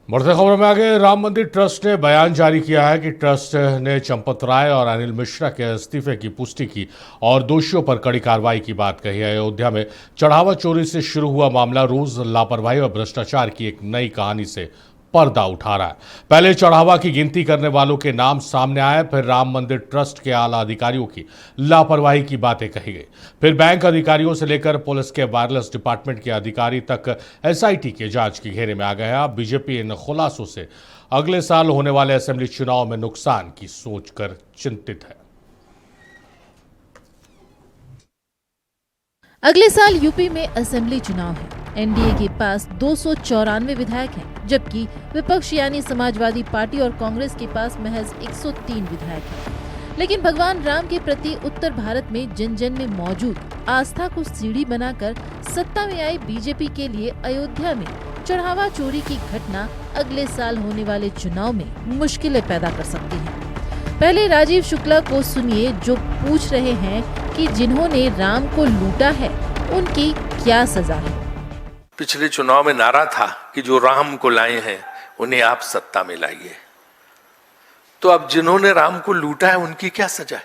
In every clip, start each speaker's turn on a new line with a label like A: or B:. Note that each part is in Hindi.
A: बढ़ते खबरों में आगे, राम मंदिर ट्रस्ट ने बयान जारी किया है कि ट्रस्ट ने चंपत राय और अनिल मिश्रा के इस्तीफे की पुष्टि की और दोषियों पर कड़ी कार्रवाई की बात कही है। अयोध्या में चढ़ावा चोरी से शुरू हुआ मामला रोज लापरवाही और भ्रष्टाचार की एक नई कहानी से पर्दा उठा रहा है। पहले चढ़ावा की गिनती करने वालों के नाम सामने आए, फिर राम मंदिर ट्रस्ट के आला अधिकारियों की लापरवाही की बातें कही गई, फिर बैंक अधिकारियों से लेकर पुलिस के वायरलेस डिपार्टमेंट के अधिकारी तक एसआईटी के जांच के घेरे में आ गए हैं। अब बीजेपी इन खुलासों से अगले साल होने वाले असेंबली चुनाव में नुकसान की सोचकर चिंतित है।
B: अगले साल यूपी में असेंबली चुनाव है। एनडीए के पास 294 विधायक हैं, जबकि विपक्ष यानी समाजवादी पार्टी और कांग्रेस के पास महज 103 विधायक हैं। लेकिन भगवान राम के प्रति उत्तर भारत में जन जन में मौजूद आस्था को सीढ़ी बनाकर सत्ता में आई बीजेपी के लिए अयोध्या में चढ़ावा चोरी की घटना अगले साल होने वाले चुनाव में मुश्किलें पैदा कर सकती है। पहले राजीव शुक्ला को सुनिए, जो पूछ रहे हैं कि जिन्होंने राम को लूटा है उनकी क्या सजा है।
C: पिछले चुनाव में नारा था कि जो राम को लाए हैं उन्हें आप सत्ता में लाइए। तो अब जिन्होंने राम को लूटा है उनकी क्या सजा है?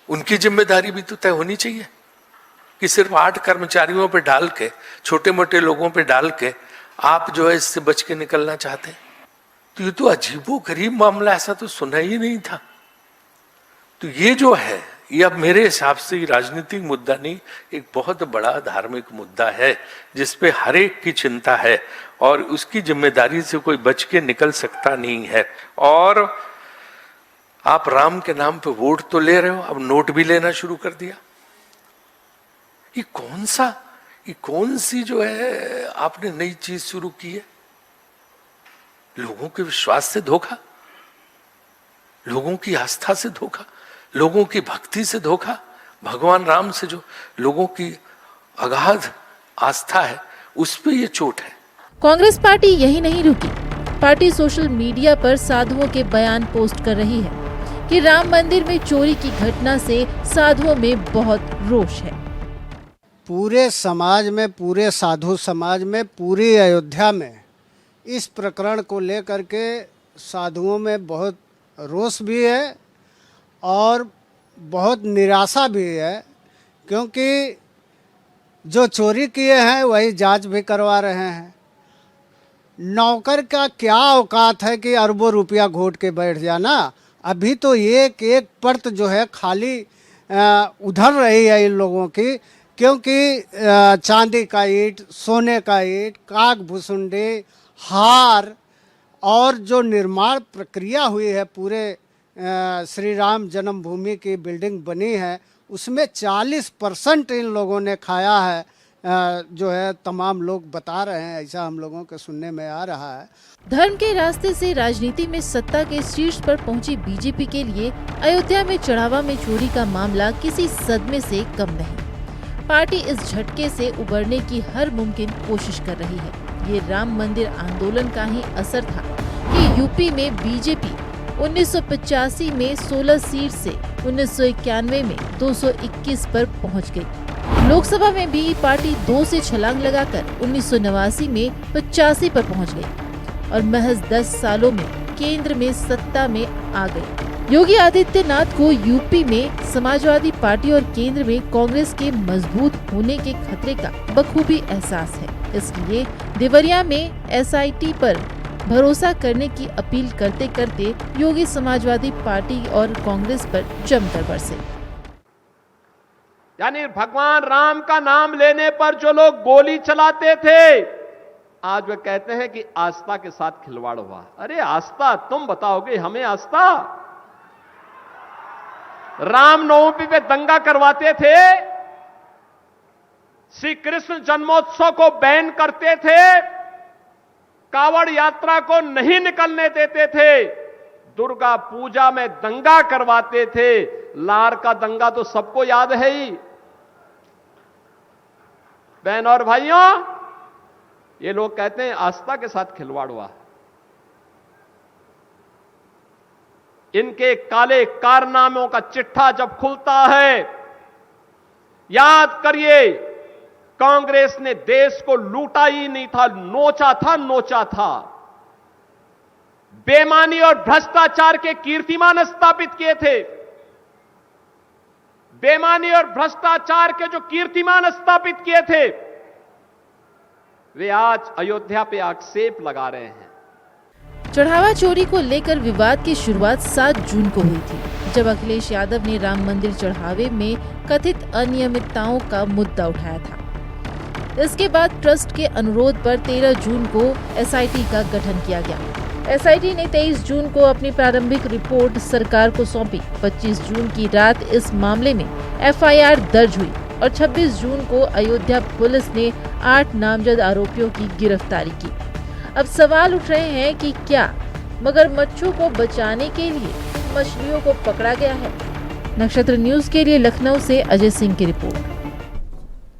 C: उनकी जिम्मेदारी भी तो तय होनी चाहिए कि सिर्फ 8 कर्मचारियों पे डाल के, छोटे मोटे लोगों पे डाल के आप जो है इससे बच के निकलना चाहते हैं। तो ये तो अजीबोगरीब मामला, ऐसा तो सुना ही नहीं था। तो ये जो है, ये अब मेरे हिसाब से राजनीतिक मुद्दा नहीं, एक बहुत बड़ा धार्मिक मुद्दा है जिसपे हर एक की चिंता है और उसकी जिम्मेदारी से कोई बच के निकल सकता नहीं है। और आप राम के नाम पे वोट तो ले रहे हो, अब नोट भी लेना शुरू कर दिया। ये कौन सी जो है आपने नई चीज शुरू की है? लोगों के विश्वास से धोखा, लोगों की आस्था से धोखा, लोगों की भक्ति से धोखा। भगवान राम से जो लोगों की अगाध आस्था है उस पे ये चोट है।
B: कांग्रेस पार्टी यही नहीं रुकी। पार्टी सोशल मीडिया पर साधुओं के बयान पोस्ट कर रही है कि राम मंदिर में चोरी की घटना से साधुओं में बहुत रोष है।
D: पूरे समाज में, पूरे साधु समाज में, पूरी अयोध्या में इस प्रकरण को लेकर के साधुओं में बहुत रोष भी है और बहुत निराशा भी है, क्योंकि जो चोरी किए हैं वही जांच भी करवा रहे हैं। नौकर का क्या औकात है कि अरबों रुपया घोट के बैठ जाना। अभी तो एक एक परत जो है खाली उधर रही है इन लोगों की, क्योंकि चांदी का ईंट, सोने का ईंट, काक भुसुंडी, हार और जो निर्माण प्रक्रिया हुई है, पूरे श्री राम जन्मभूमि की बिल्डिंग बनी है, उसमें 40% इन लोगों ने खाया है, जो है तमाम लोग बता रहे हैं, ऐसा हम लोगों के सुनने में आ रहा है।
B: धर्म के रास्ते से राजनीति में सत्ता के शीर्ष पर पहुंची बीजेपी के लिए अयोध्या में चढ़ावा में चोरी का मामला किसी सदमे से कम नहीं। पार्टी इस झटके से उबरने की हर मुमकिन कोशिश कर रही है। ये राम मंदिर आंदोलन का ही असर था कि यूपी में बीजेपी 1985 में 16 सीट से 1991 में 221 पर पहुंच गई। लोकसभा में भी पार्टी 2 से छलांग लगाकर 1989 में 85 पर पहुंच गई और महज 10 सालों में केंद्र में सत्ता में आ गई। योगी आदित्यनाथ को यूपी में समाजवादी पार्टी और केंद्र में कांग्रेस के मजबूत होने के खतरे का बखूबी एहसास है। इसलिए देवरिया में एसआईटी पर भरोसा करने की अपील करते करते योगी समाजवादी पार्टी और कांग्रेस पर जमकर बरसे।
E: यानी भगवान राम का नाम लेने पर जो लोग गोली चलाते थे, आज वे कहते हैं कि आस्था के साथ खिलवाड़ हुआ। अरे आस्था, तुम बताओगे हमें आस्था? रामनवमी पे दंगा करवाते थे, श्री कृष्ण जन्मोत्सव को बैन करते थे, कावड़ यात्रा को नहीं निकलने देते थे, दुर्गा पूजा में दंगा करवाते थे। लार का दंगा तो सबको याद है ही। बहन और भाइयों, ये लोग कहते हैं आस्था के साथ खिलवाड़ हुआ। इनके काले कारनामों का चिट्ठा जब खुलता है, याद करिए कांग्रेस ने देश को लूटा ही नहीं था, नोचा था। बेईमानी और भ्रष्टाचार के कीर्तिमान स्थापित किए थे। बेईमानी और भ्रष्टाचार के जो कीर्तिमान स्थापित किए थे, वे आज अयोध्या पे आक्षेप लगा रहे हैं।
B: चढ़ावा चोरी को लेकर विवाद की शुरुआत 7 जून को हुई थी, जब अखिलेश यादव ने राम मंदिर चढ़ावे में कथित अनियमितताओं का मुद्दा उठाया था। इसके बाद ट्रस्ट के अनुरोध पर 13 जून को एसआईटी का गठन किया गया। एसआईटी ने 23 जून को अपनी प्रारंभिक रिपोर्ट सरकार को सौंपी। 25 जून की रात इस मामले में एफआईआर दर्ज हुई और 26 जून को अयोध्या पुलिस ने 8 नामजद आरोपियों की गिरफ्तारी की। अब सवाल उठ रहे हैं कि क्या मगरमच्छों को बचाने के लिए मछलियों को पकड़ा गया है? नक्षत्र न्यूज के लिए लखनऊ से अजय सिंह की रिपोर्ट।